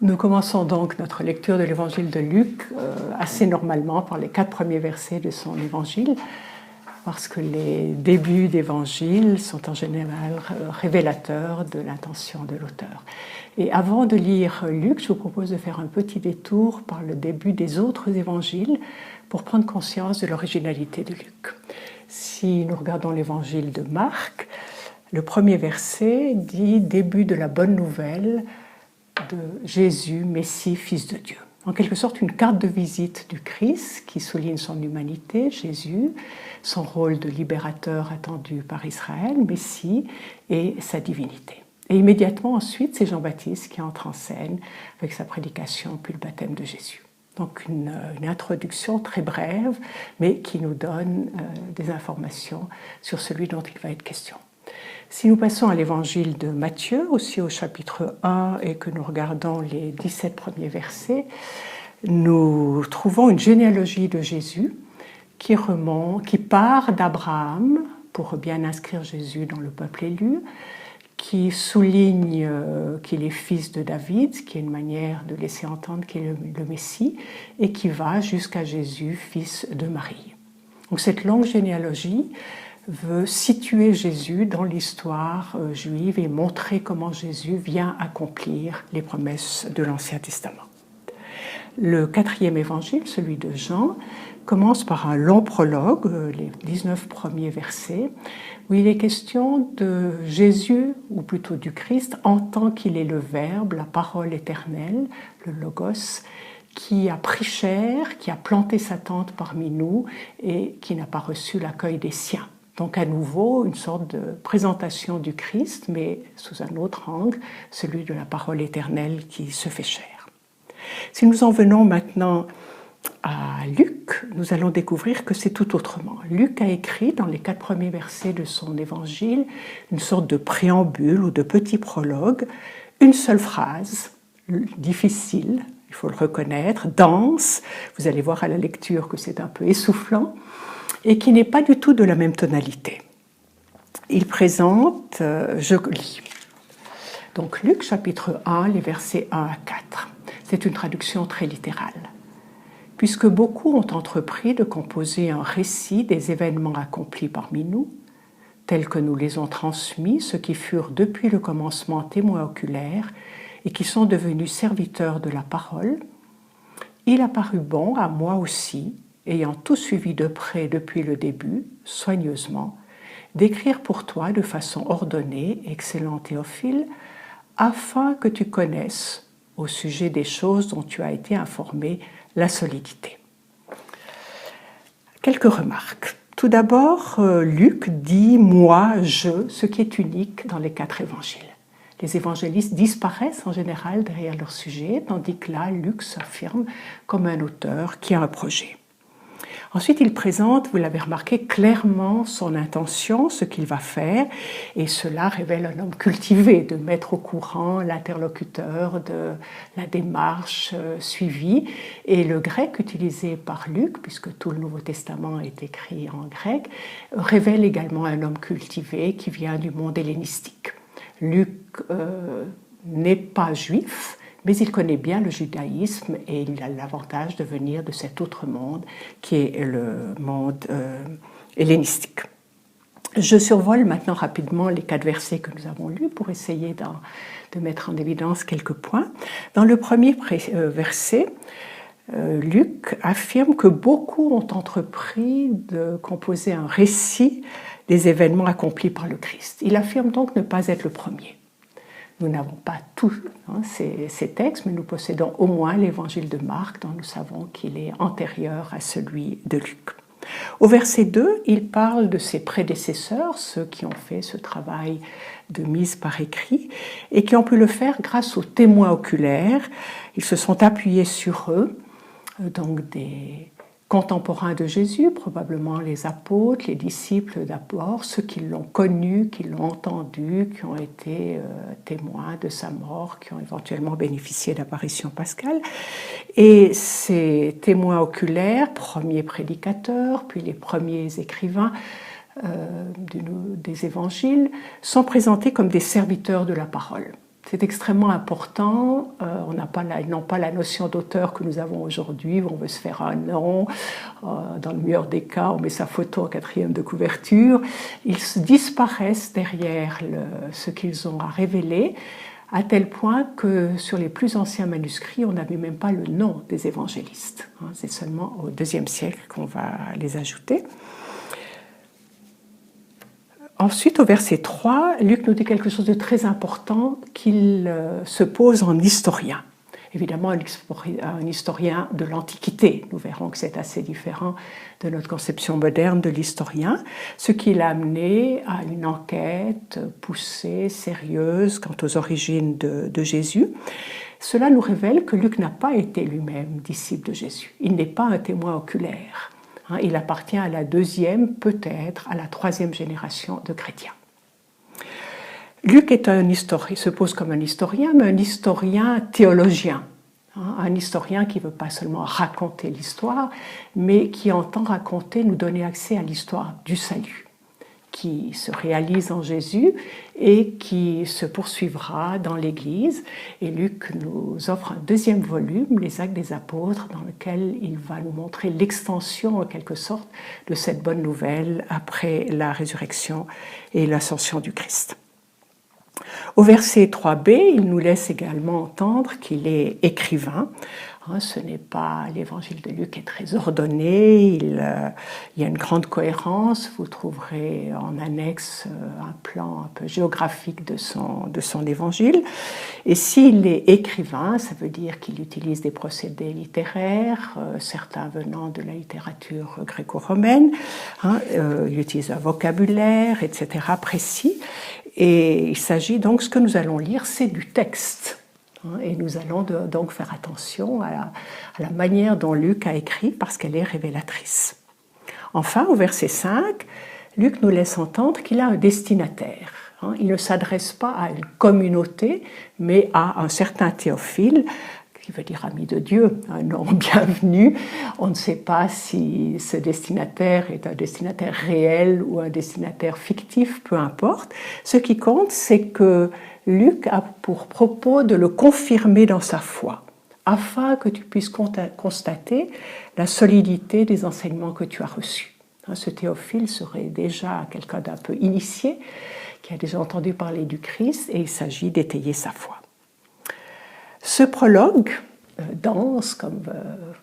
Nous commençons donc notre lecture de l'évangile de Luc assez normalement par les 4 premiers versets de son évangile, parce que les débuts d'évangile sont en général révélateurs de l'intention de l'auteur. Et avant de lire Luc, je vous propose de faire un petit détour par le début des autres évangiles pour prendre conscience de l'originalité de Luc. Si nous regardons l'évangile de Marc, le premier verset dit « Début de la bonne nouvelle de Jésus, Messie, Fils de Dieu ». En quelque sorte, une carte de visite du Christ qui souligne son humanité, Jésus, son rôle de libérateur attendu par Israël, Messie, et sa divinité. Et immédiatement ensuite, c'est Jean-Baptiste qui entre en scène avec sa prédication puis le baptême de Jésus. Donc une introduction très brève, mais qui nous donne des informations sur celui dont il va être question. Si nous passons à l'évangile de Matthieu, aussi au chapitre 1, et que nous regardons les 17 premiers versets, nous trouvons une généalogie de Jésus qui part d'Abraham, pour bien inscrire Jésus dans le peuple élu, qui souligne qu'il est fils de David, ce qui est une manière de laisser entendre qu'il est le Messie, et qui va jusqu'à Jésus, fils de Marie. Donc cette longue généalogie veut situer Jésus dans l'histoire juive et montrer comment Jésus vient accomplir les promesses de l'Ancien Testament. Le 4e évangile, celui de Jean, commence par un long prologue, les 19 premiers versets, où il est question de Jésus, ou plutôt du Christ, en tant qu'il est le Verbe, la parole éternelle, le Logos, qui a pris chair, qui a planté sa tente parmi nous et qui n'a pas reçu l'accueil des siens. Donc à nouveau, une sorte de présentation du Christ, mais sous un autre angle, celui de la parole éternelle qui se fait chair. Si nous en venons maintenant à Luc, nous allons découvrir que c'est tout autrement. Luc a écrit dans les 4 premiers versets de son évangile une sorte de préambule ou de petit prologue, une seule phrase, difficile, il faut le reconnaître, dense, vous allez voir à la lecture que c'est un peu essoufflant, et qui n'est pas du tout de la même tonalité. Il présente, je lis, donc Luc chapitre 1, les versets 1 à 4. C'est une traduction très littérale. Puisque beaucoup ont entrepris de composer un récit des événements accomplis parmi nous, tels que nous les ont transmis ceux qui furent depuis le commencement témoins oculaires et qui sont devenus serviteurs de la parole, il a paru bon à moi aussi, ayant tout suivi de près depuis le début, soigneusement, d'écrire pour toi de façon ordonnée, excellent Théophile, afin que tu connaisses, au sujet des choses dont tu as été informé, la solidité. Quelques remarques. Tout d'abord, Luc dit « moi, je », ce qui est unique dans les 4 évangiles. Les évangélistes disparaissent en général derrière leur sujet, tandis que là, Luc s'affirme comme un auteur qui a un projet. Ensuite, il présente, vous l'avez remarqué, clairement son intention, ce qu'il va faire, et cela révèle un homme cultivé, de mettre au courant l'interlocuteur de la démarche suivie. Et le grec utilisé par Luc, puisque tout le Nouveau Testament est écrit en grec, révèle également un homme cultivé qui vient du monde hellénistique. Luc n'est pas juif, mais il connaît bien le judaïsme et il a l'avantage de venir de cet autre monde qui est le monde hellénistique. Je survole maintenant rapidement les 4 versets que nous avons lus pour essayer de mettre en évidence quelques points. Dans le premier verset, Luc affirme que beaucoup ont entrepris de composer un récit des événements accomplis par le Christ. Il affirme donc ne pas être le premier. Nous n'avons pas tous ces textes, mais nous possédons au moins l'évangile de Marc, dont nous savons qu'il est antérieur à celui de Luc. Au verset 2, il parle de ses prédécesseurs, ceux qui ont fait ce travail de mise par écrit, et qui ont pu le faire grâce aux témoins oculaires. Ils se sont appuyés sur eux, donc des contemporains de Jésus, probablement les apôtres, les disciples d'abord, ceux qui l'ont connu, qui l'ont entendu, qui ont été témoins de sa mort, qui ont éventuellement bénéficié d'apparitions pascales. Et ces témoins oculaires, premiers prédicateurs, puis les premiers écrivains des évangiles, sont présentés comme des serviteurs de la parole. C'est extrêmement important. Ils n'ont pas la notion d'auteur que nous avons aujourd'hui, où on veut se faire un nom. Dans le meilleur des cas, on met sa photo en 4e de couverture. Ils disparaissent derrière ce qu'ils ont à révéler, à tel point que sur les plus anciens manuscrits, on n'avait même pas le nom des évangélistes. C'est seulement au IIe siècle qu'on va les ajouter. Ensuite, au verset 3, Luc nous dit quelque chose de très important, qu'il se pose en historien. Évidemment, un historien de l'Antiquité. Nous verrons que c'est assez différent de notre conception moderne de l'historien, ce qui l'a amené à une enquête poussée, sérieuse quant aux origines de Jésus. Cela nous révèle que Luc n'a pas été lui-même disciple de Jésus. Il n'est pas un témoin oculaire. Il appartient à la 2e, peut-être à la 3e génération de chrétiens. Luc se pose comme un historien, mais un historien théologien. Un historien qui ne veut pas seulement raconter l'histoire, mais qui entend raconter, nous donner accès à l'histoire du salut, qui se réalise en Jésus et qui se poursuivra dans l'Église. Et Luc nous offre un 2e volume, les Actes des Apôtres, dans lequel il va nous montrer l'extension, en quelque sorte, de cette bonne nouvelle après la résurrection et l'ascension du Christ. Au verset 3b, il nous laisse également entendre qu'il est écrivain. Ce n'est pas l'évangile de Luc est très ordonné, il y a une grande cohérence. Vous trouverez en annexe un plan un peu géographique de son évangile. Et s'il est écrivain, ça veut dire qu'il utilise des procédés littéraires, certains venant de la littérature gréco-romaine. Il utilise un vocabulaire, etc., précis. Et il s'agit donc, ce que nous allons lire, c'est du texte. Et nous allons donc faire attention à la manière dont Luc a écrit, parce qu'elle est révélatrice. Enfin, au verset 5, Luc nous laisse entendre qu'il a un destinataire. Il ne s'adresse pas à une communauté, mais à un certain Théophile, qui veut dire ami de Dieu, un nom bienvenu. On ne sait pas si ce destinataire est un destinataire réel ou un destinataire fictif, peu importe. Ce qui compte, c'est que Luc a pour propos de le confirmer dans sa foi, afin que tu puisses constater la solidité des enseignements que tu as reçus. Ce Théophile serait déjà quelqu'un d'un peu initié, qui a déjà entendu parler du Christ, et il s'agit d'étayer sa foi. Ce prologue, dense, comme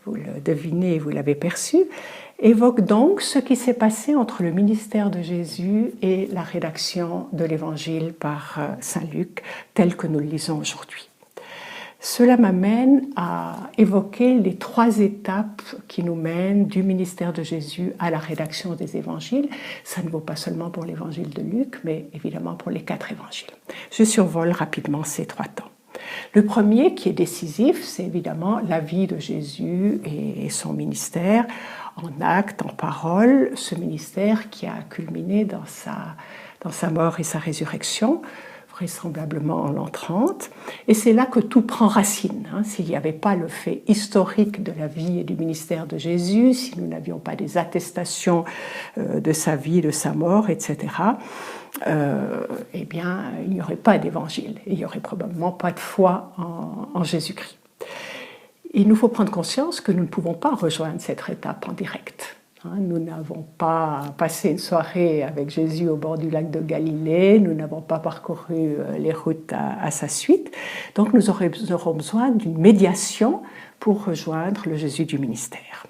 vous le devinez et vous l'avez perçu, évoque donc ce qui s'est passé entre le ministère de Jésus et la rédaction de l'Évangile par saint Luc, tel que nous le lisons aujourd'hui. Cela m'amène à évoquer les 3 étapes qui nous mènent du ministère de Jésus à la rédaction des évangiles. Ça ne vaut pas seulement pour l'évangile de Luc, mais évidemment pour les 4 évangiles. Je survole rapidement ces 3 temps. Le premier, qui est décisif, c'est évidemment la vie de Jésus et son ministère, en actes, en paroles, ce ministère qui a culminé dans sa mort et sa résurrection, vraisemblablement en l'an 30. Et c'est là que tout prend racine. S'il n'y avait pas le fait historique de la vie et du ministère de Jésus, si nous n'avions pas des attestations de sa vie, de sa mort, etc., eh bien, il n'y aurait pas d'évangile. Et il n'y aurait probablement pas de foi en Jésus-Christ. Il nous faut prendre conscience que nous ne pouvons pas rejoindre cette étape en direct. Nous n'avons pas passé une soirée avec Jésus au bord du lac de Galilée, nous n'avons pas parcouru les routes à sa suite, donc nous aurons besoin d'une médiation pour rejoindre le Jésus du ministère.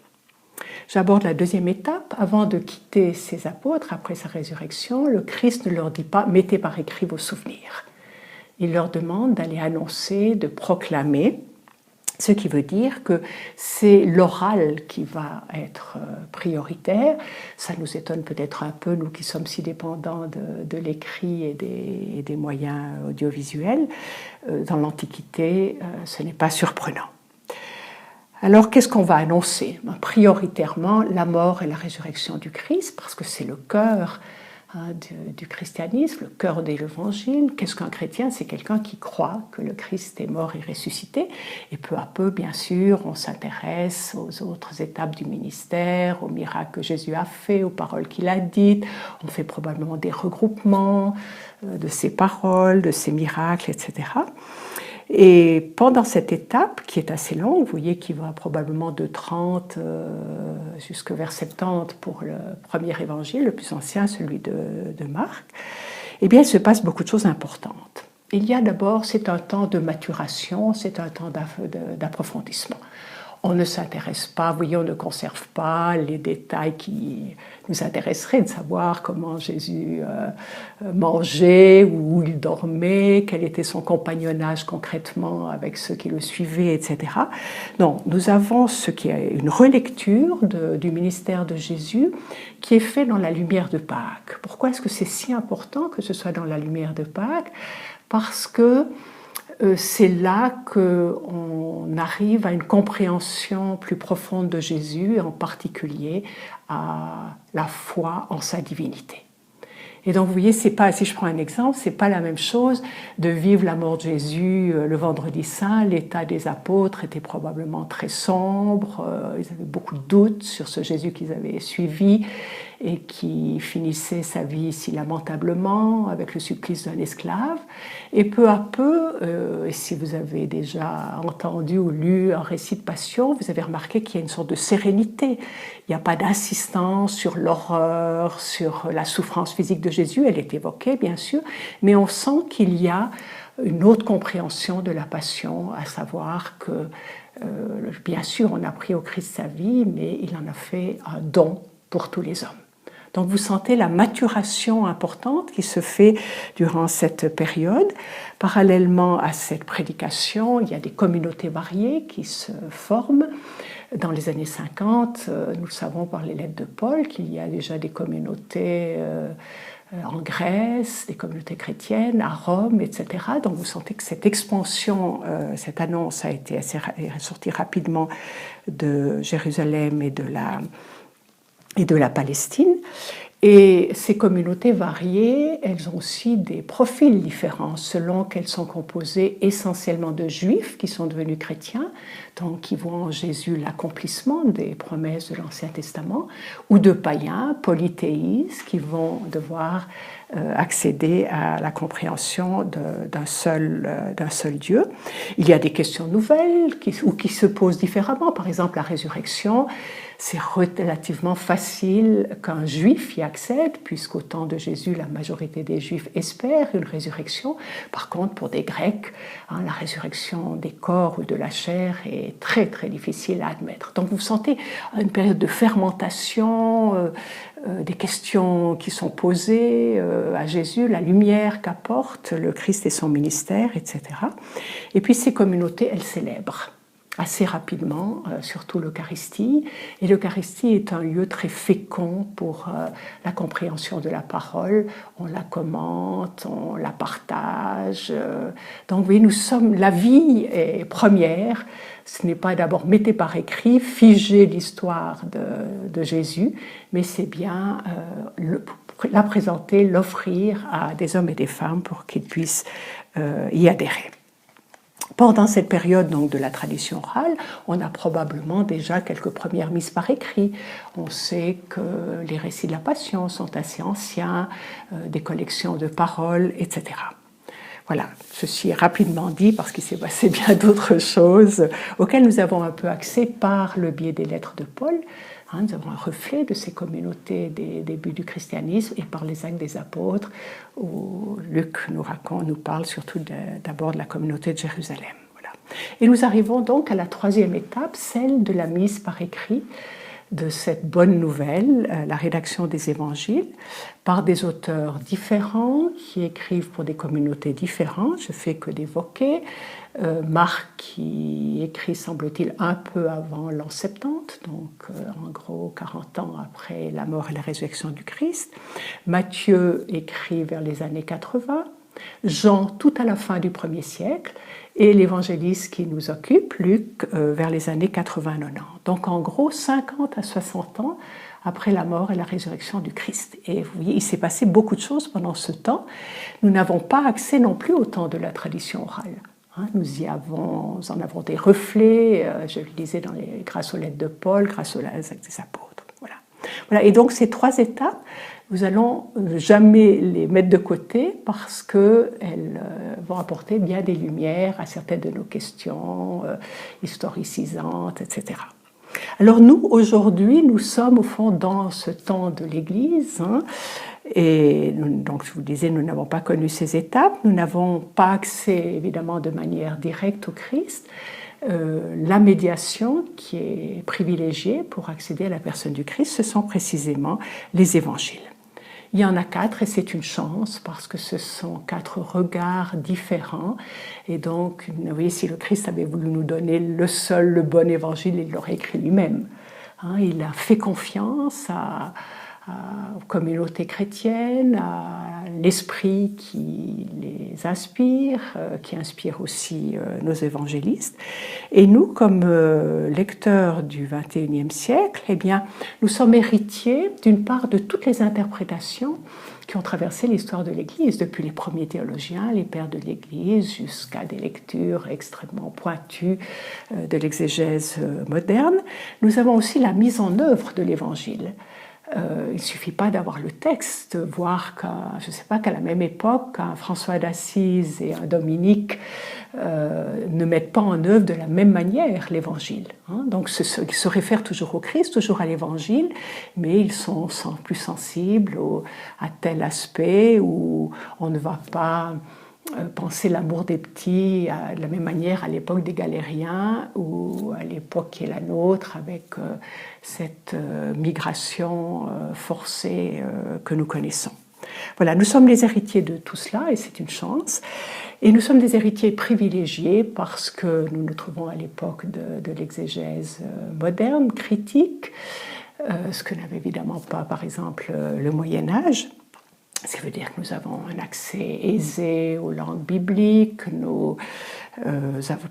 J'aborde la 2e étape. Avant de quitter ses apôtres, après sa résurrection, le Christ ne leur dit pas « mettez par écrit vos souvenirs ». Il leur demande d'aller annoncer, de proclamer, ce qui veut dire que c'est l'oral qui va être prioritaire. Ça nous étonne peut-être un peu, nous qui sommes si dépendants de l'écrit et des moyens audiovisuels. Dans l'Antiquité, ce n'est pas surprenant. Alors, qu'est-ce qu'on va annoncer ? Prioritairement, la mort et la résurrection du Christ, parce que c'est le cœur du christianisme, le cœur de l'évangile. Qu'est-ce qu'un chrétien? C'est quelqu'un qui croit que le Christ est mort et ressuscité. Et peu à peu, bien sûr, on s'intéresse aux autres étapes du ministère, aux miracles que Jésus a fait, aux paroles qu'il a dites. On fait probablement des regroupements de ces paroles, de ces miracles, etc. Et pendant cette étape, qui est assez longue, vous voyez qu'il va probablement de 30 jusqu'à vers 70 pour le premier évangile, le plus ancien, celui de Marc, eh bien, il se passe beaucoup de choses importantes. Il y a d'abord, c'est un temps de maturation, c'est un temps d'approfondissement. On ne s'intéresse pas, vous voyez, on ne conserve pas les détails qui nous intéresseraient, de savoir comment Jésus mangeait, où il dormait, quel était son compagnonnage concrètement avec ceux qui le suivaient, etc. Non, nous avons ce qui est une relecture du ministère de Jésus qui est fait dans la lumière de Pâques. Pourquoi est-ce que c'est si important que ce soit dans la lumière de Pâques? Parce que c'est là qu'on arrive à une compréhension plus profonde de Jésus, et en particulier à la foi en sa divinité. Et donc, vous voyez, c'est pas, si je prends un exemple, c'est pas la même chose de vivre la mort de Jésus le vendredi saint. L'état des apôtres était probablement très sombre. Ils avaient beaucoup de doutes sur ce Jésus qu'ils avaient suivi et qui finissait sa vie si lamentablement avec le supplice d'un esclave. Et peu à peu, et si vous avez déjà entendu ou lu un récit de passion, vous avez remarqué qu'il y a une sorte de sérénité. Il n'y a pas d'insistance sur l'horreur, sur la souffrance physique de Jésus. Elle est évoquée, bien sûr, mais on sent qu'il y a une autre compréhension de la passion, à savoir que, bien sûr, on a pris au Christ sa vie, mais il en a fait un don pour tous les hommes. Donc vous sentez la maturation importante qui se fait durant cette période. Parallèlement à cette prédication, il y a des communautés variées qui se forment. Dans les années 50, nous savons par les lettres de Paul qu'il y a déjà des communautés en Grèce, des communautés chrétiennes, à Rome, etc. Donc vous sentez que cette expansion, cette annonce a été sortie rapidement de Jérusalem et de la Palestine. Et ces communautés variées, elles ont aussi des profils différents selon qu'elles sont composées essentiellement de juifs qui sont devenus chrétiens, donc qui voient en Jésus l'accomplissement des promesses de l'Ancien Testament, ou de païens, polythéistes, qui vont devoir accéder à la compréhension d'un seul Dieu. Il y a des questions nouvelles qui se posent différemment, par exemple la résurrection. C'est relativement facile qu'un juif y accède, puisqu'au temps de Jésus, la majorité des juifs espèrent une résurrection. Par contre, pour des Grecs, la résurrection des corps ou de la chair est très très difficile à admettre. Donc vous sentez une période de fermentation, des questions qui sont posées à Jésus, la lumière qu'apporte le Christ et son ministère, etc. Et puis ces communautés, elles célèbrent assez rapidement, surtout l'Eucharistie. Et l'Eucharistie est un lieu très fécond pour la compréhension de la parole. On la commente, on la partage. Donc oui, la vie est première. Ce n'est pas d'abord mettez par écrit, figer l'histoire de Jésus, mais c'est bien la présenter, l'offrir à des hommes et des femmes pour qu'ils puissent y adhérer. Pendant cette période donc, de la tradition orale, on a probablement déjà quelques premières mises par écrit. On sait que les récits de la Passion sont assez anciens, des collections de paroles, etc. Voilà, ceci est rapidement dit parce qu'il s'est passé bien d'autres choses auxquelles nous avons un peu accès par le biais des lettres de Paul. Nous avons un reflet de ces communautés des débuts du christianisme et par les actes des apôtres où Luc nous parle surtout d'abord de la communauté de Jérusalem. Voilà. Et nous arrivons donc à la troisième étape, celle de la mise par écrit de cette bonne nouvelle, la rédaction des évangiles, par des auteurs différents qui écrivent pour des communautés différentes. Je ne fais que d'évoquer Marc qui écrit, semble-t-il, un peu avant l'an 70, donc en gros 40 ans après la mort et la résurrection du Christ. Matthieu écrit vers les années 80. Jean tout à la fin du 1er siècle, et l'évangéliste qui nous occupe, Luc, vers les années 80-90. Donc en gros, 50 à 60 ans après la mort et la résurrection du Christ. Et vous voyez, il s'est passé beaucoup de choses pendant ce temps. Nous n'avons pas accès non plus au temps de la tradition orale. Nous en avons des reflets, je le disais, grâce aux lettres de Paul, grâce aux lettres des apôtres. Voilà. Et donc ces 3 étapes, nous allons jamais les mettre de côté parce qu'elles vont apporter bien des lumières à certaines de nos questions historicisantes, etc. Alors nous, aujourd'hui, nous sommes au fond dans ce temps de l'Église, et donc je vous disais, nous n'avons pas connu ces étapes, nous n'avons pas accès évidemment de manière directe au Christ. La médiation qui est privilégiée pour accéder à la personne du Christ, ce sont précisément les évangiles. Il y en a 4 et c'est une chance parce que ce sont 4 regards différents. Et donc, vous voyez, si le Christ avait voulu nous donner le bon évangile, il l'aurait écrit lui-même. Il a fait confiance aux communautés chrétiennes, à l'esprit qui les inspire, qui inspire aussi nos évangélistes. Et nous, comme lecteurs du XXIe siècle, eh bien, nous sommes héritiers d'une part de toutes les interprétations qui ont traversé l'histoire de l'Église, depuis les premiers théologiens, les pères de l'Église, jusqu'à des lectures extrêmement pointues de l'exégèse moderne. Nous avons aussi la mise en œuvre de l'Évangile. Il ne suffit pas d'avoir le texte, voir qu'à la même époque, un François d'Assise et un Dominique ne mettent pas en œuvre de la même manière l'Évangile. Donc ils se réfèrent toujours au Christ, toujours à l'Évangile, mais ils sont plus sensibles à tel aspect où on ne va pas penser l'amour des petits de la même manière à l'époque des Galériens ou à l'époque qui est la nôtre avec cette migration forcée que nous connaissons. Voilà, nous sommes les héritiers de tout cela et c'est une chance. Et nous sommes des héritiers privilégiés parce que nous nous trouvons à l'époque de l'exégèse moderne, critique, ce que n'avait évidemment pas, par exemple, le Moyen-Âge. Ce qui veut dire que nous avons un accès aisé aux langues bibliques, nous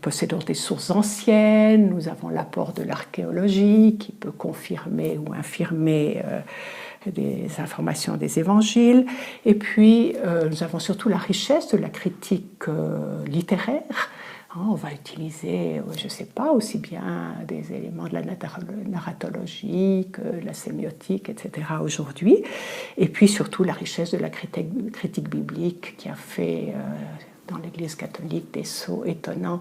possédons des sources anciennes, nous avons l'apport de l'archéologie qui peut confirmer ou infirmer des informations des évangiles, et puis nous avons surtout la richesse de la critique littéraire. On va utiliser, je ne sais pas, aussi bien des éléments de la narratologie que de la sémiotique, etc. aujourd'hui. Et puis surtout la richesse de la critique biblique qui a fait dans l'Église catholique des sauts étonnants,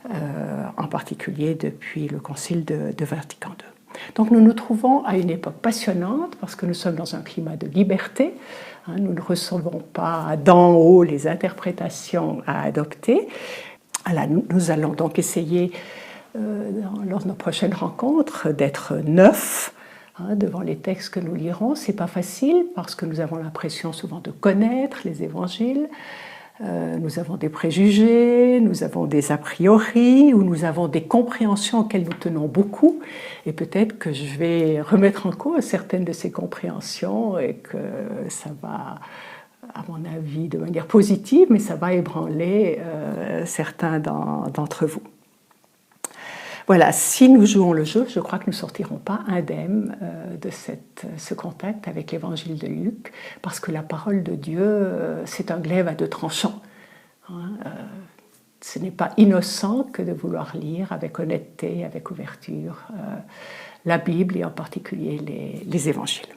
en particulier depuis le Concile de Vatican II. Donc nous nous trouvons à une époque passionnante parce que nous sommes dans un climat de liberté. Nous ne recevons pas d'en haut les interprétations à adopter. Alors, nous allons donc essayer, lors de nos prochaines rencontres, d'être neufs devant les textes que nous lirons. Ce n'est pas facile parce que nous avons l'impression souvent de connaître les évangiles. Nous avons des préjugés, nous avons des a priori, ou nous avons des compréhensions auxquelles nous tenons beaucoup. Et peut-être que je vais remettre en cause certaines de ces compréhensions et que ça va, à mon avis, de manière positive, mais ça va ébranler certains d'entre vous. Voilà, si nous jouons le jeu, je crois que nous ne sortirons pas indemnes de ce contact avec l'évangile de Luc, parce que la parole de Dieu, c'est un glaive à 2 tranchants. Ce n'est pas innocent que de vouloir lire avec honnêteté, avec ouverture, la Bible et en particulier les évangiles.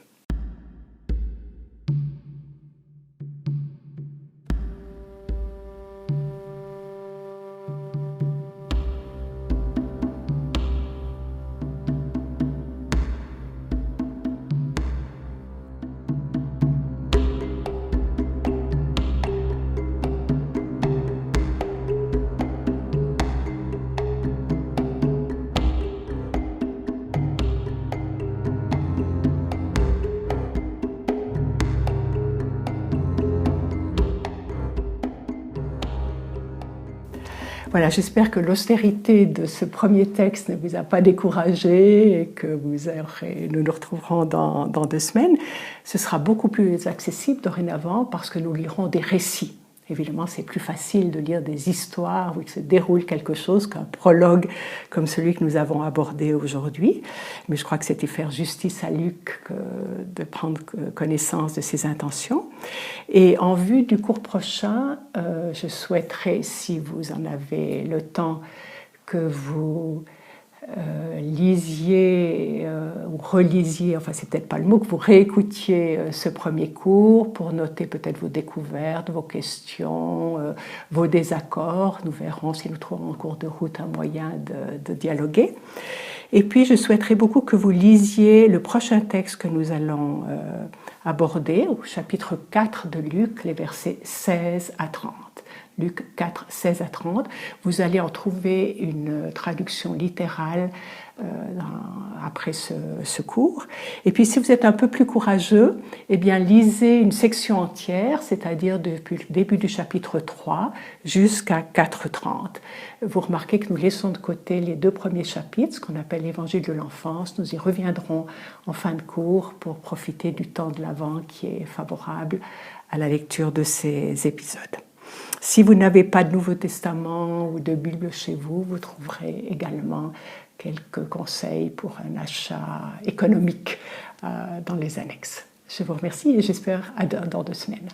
Voilà, j'espère que l'austérité de ce premier texte ne vous a pas découragé et que nous nous retrouverons dans 2 semaines. Ce sera beaucoup plus accessible dorénavant parce que nous lirons des récits. Évidemment, c'est plus facile de lire des histoires où il se déroule quelque chose qu'un prologue comme celui que nous avons abordé aujourd'hui. Mais je crois que c'était faire justice à Luc de prendre connaissance de ses intentions. Et en vue du cours prochain, je souhaiterais, si vous en avez le temps, que vous lisiez ou relisiez, enfin c'est peut-être pas le mot, que vous réécoutiez ce premier cours pour noter peut-être vos découvertes, vos questions, vos désaccords. Nous verrons si nous trouvons en cours de route un moyen de dialoguer. Et puis je souhaiterais beaucoup que vous lisiez le prochain texte que nous allons aborder, au chapitre 4 de Luc, les versets 16 à 30. Luc 4, 16 à 30. Vous allez en trouver une traduction littérale après ce cours. Et puis, si vous êtes un peu plus courageux, eh bien, lisez une section entière, c'est-à-dire depuis le début du chapitre 3 jusqu'à 4:30. Vous remarquez que nous laissons de côté les 2 premiers chapitres, ce qu'on appelle l'évangile de l'enfance. Nous y reviendrons en fin de cours pour profiter du temps de l'Avent qui est favorable à la lecture de ces épisodes. Si vous n'avez pas de Nouveau Testament ou de Bible chez vous, vous trouverez également quelques conseils pour un achat économique dans les annexes. Je vous remercie et j'espère à dans 2 semaines.